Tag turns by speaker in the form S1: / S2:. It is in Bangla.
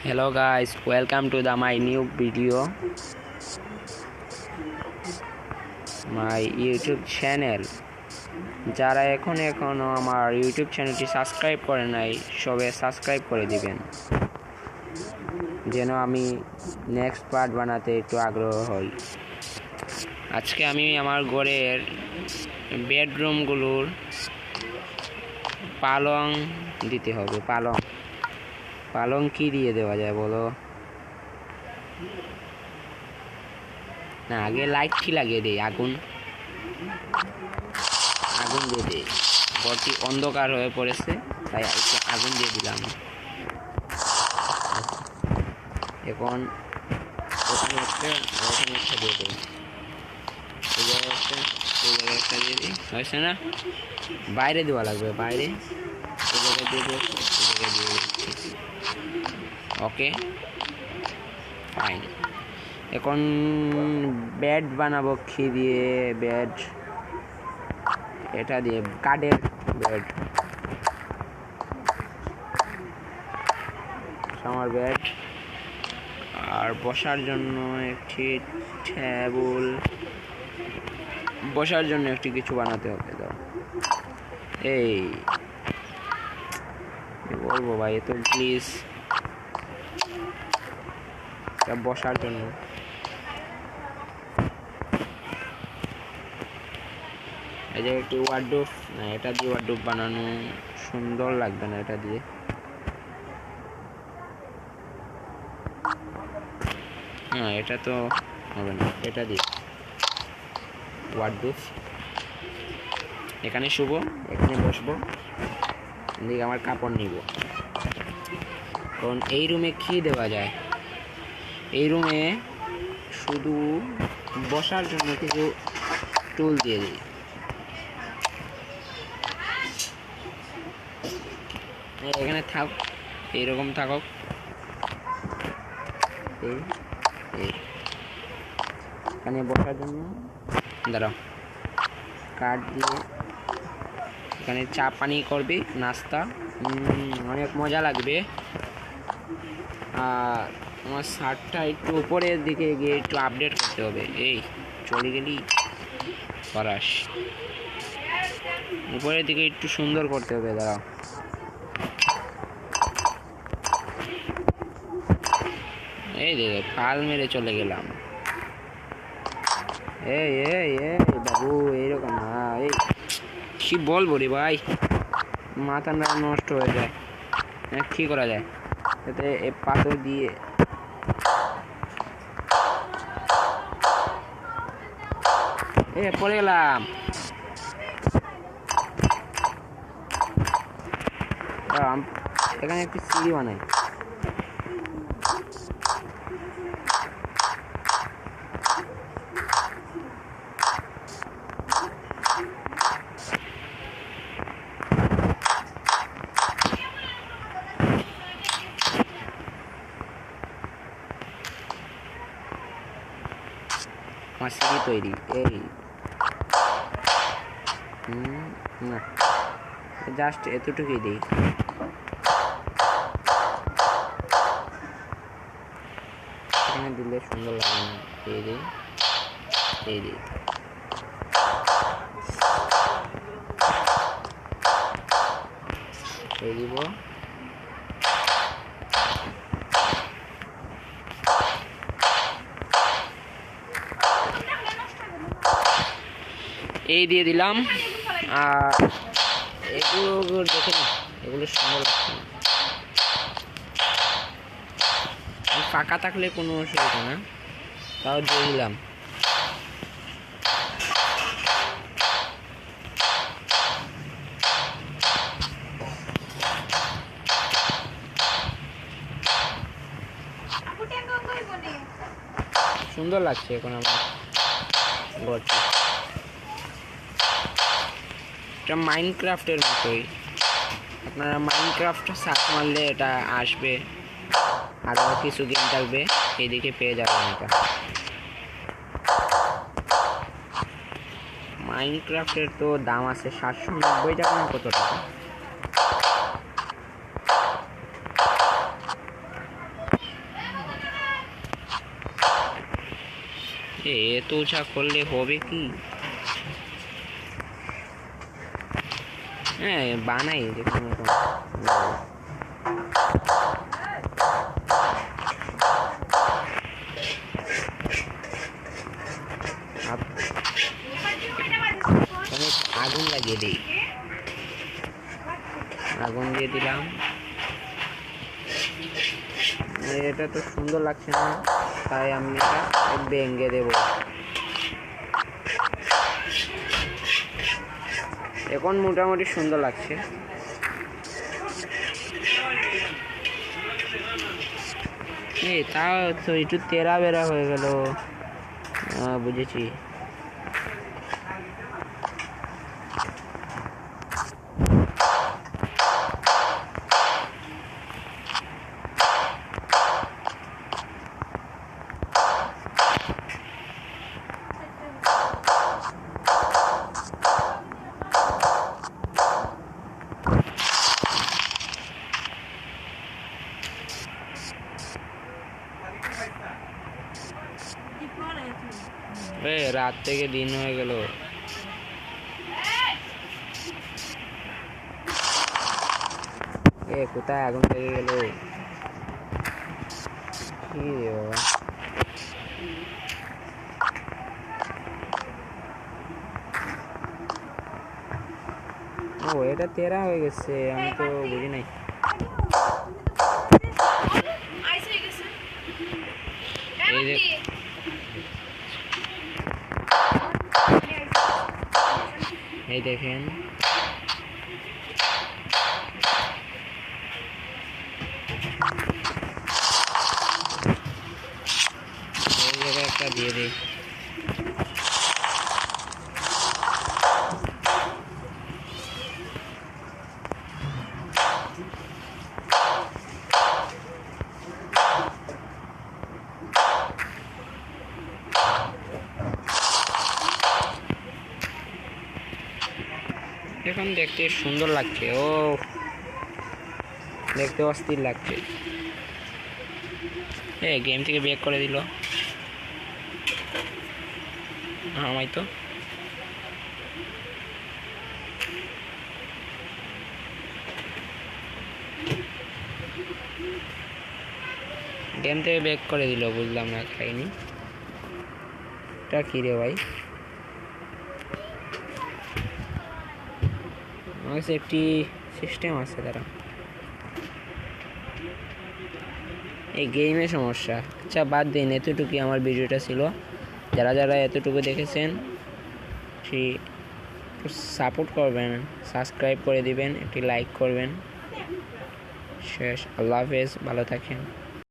S1: Hello guys, welcome to my new video, my YouTube channel. যারা এখনো আমার ইউটিউব চ্যানেলটি সাবস্ক্রাইব করে নাই সবে সাবস্ক্রাইব করে দিবেন যেন আমি নেক্সট পার্ট বানাতে একটু আগ্রহ হই। আজকে আমি আমার ঘরের বেডরুমগুলোর পালং দিতে হবে। পালং কি দিয়ে দেওয়া যায় বলো? না, আগে লাইটটি লাগিয়ে দেই, আগুন দিয়ে দেই। ঘরটি অন্ধকার হয়ে পড়েছে, তাই একটু আগুন দিয়ে দিলাম। এখন একটা দিয়ে দেবো, এই জায়গায় একটা দিয়ে দিই। হয়েছে না? বাইরে দেওয়া লাগবে, বাইরে এই জায়গায় দিয়ে দেবো, এই জায়গায় দিয়ে দিচ্ছি। ওকে, ফাইন। এখন বেড বানাবো কি দিয়ে? বেড এটা দিয়ে, কাঠের বেড, আমার বেড। আর বসার জন্য একটি টেবিল, বসার জন্য একটি কিছু বানাতে হবে। দাও, এই বলবো ভাই, তো প্লিজ বসার জন্য। এই যে একটি ওয়ার্ডরোব, না এটা দিয়ে ওয়ার্ডরোব বানানো সুন্দর লাগবে না, এটা দিয়ে। হ্যাঁ, এটা তো হবে না, এটা দিয়ে ওয়ার্ডরোব। এখানে শুবো, এখানে বসবো, এদিকে আমার কাপড় নিব। কারণ এই রুমে কি দেওয়া যায়? এই রুমে শুধু বসার জন্য কিছু টুল দিয়ে দিই। এখানে থাক, এইরকম থাকুক। এখানে বসার জন্য দাঁড়াও, কাঠ দিয়ে এখানে চা পানি করবি, নাস্তা, অনেক মজা লাগবে। আর আমার শার্টটা একটু উপরের দিকে গিয়ে একটু আপডেট করতে হবে। এই চলে গেলি পরাস, উপরের দিকে একটু সুন্দর করতে হবে। দাঁড়াও, এই দেখো ফাল মেরে চলে গেলাম। এই এই এই বাবু, এইরকম না। এই কি বলবো রে ভাই, মাথা নষ্ট হয়ে যায়। কি করা যায় এতে? পাথর দিয়ে পড়ে গেলাম। এখানে একটি সিঁড়ি বানাই। আমার সিঁড়ি তৈরি। এই না, জাস্ট এতটুকুই দিই। এখানে দিলে সুন্দর লাগে না। এই দিই, এই দিই। এই দিব, এই দিয়ে দিলাম। আর এগুলো দেখে না, এগুলো সুন্দর লাগছে। ফাঁকা থাকলে কোনো অসুবিধা না, তাও দিয়ে দিলাম। সুন্দর লাগছে এখন আমার ঘরটি। এটা মাইনক্রাফটের মতোই। আপনারা মাইনক্রাফট সার্চ মারলে এটা আসবে, আরও কিছু গেম থাকবে, এইদিকে পেয়ে যাবেন। এটা মাইনক্রাফটের তো দাম আছে 790 টাকা না কত টাকা। এত উঁচা করলে হবে কি? হ্যাঁ বানাই দেখুন আগুন লাগিয়ে দিই, আগুন দিয়ে দিলাম। এটা তো সুন্দর লাগছে না, তাই আমি এটা ভেঙে দেব। এখন মোটামুটি সুন্দর লাগছে। তাও তো একটু তেরা বেরা হয়ে গেল। বুঝেছি। রাত থেকে দিন হয়ে গেল। কোথায় আগুন লেগে গেল? কি রে বাবা, ও এটা তেরা হয়ে গেছে, আমি তো বুঝি নাই। এই দেখেন এই জায়গায় একটা দিয়ে দিই। এখন দেখতে সুন্দর লাগছে, ও দেখতে অস্থির লাগছে। গেম থেকে ব্যাক করে দিল আমায় তো। গেম থেকে ব্যাক করে দিল, বুঝলাম না খাইনি। এটা কি রে ভাই? একটি সিস্টেম আছে তারা, এই গেমের সমস্যা। আচ্ছা বাদ দিন, এতটুকুই আমার ভিডিওটা ছিল। যারা যারা এতটুকু দেখেছেন সেই সাপোর্ট করবেন, সাবস্ক্রাইব করে দিবেন, একটি লাইক করবেন। শেষ। আল্লাহ হাফেজ, ভালো থাকেন।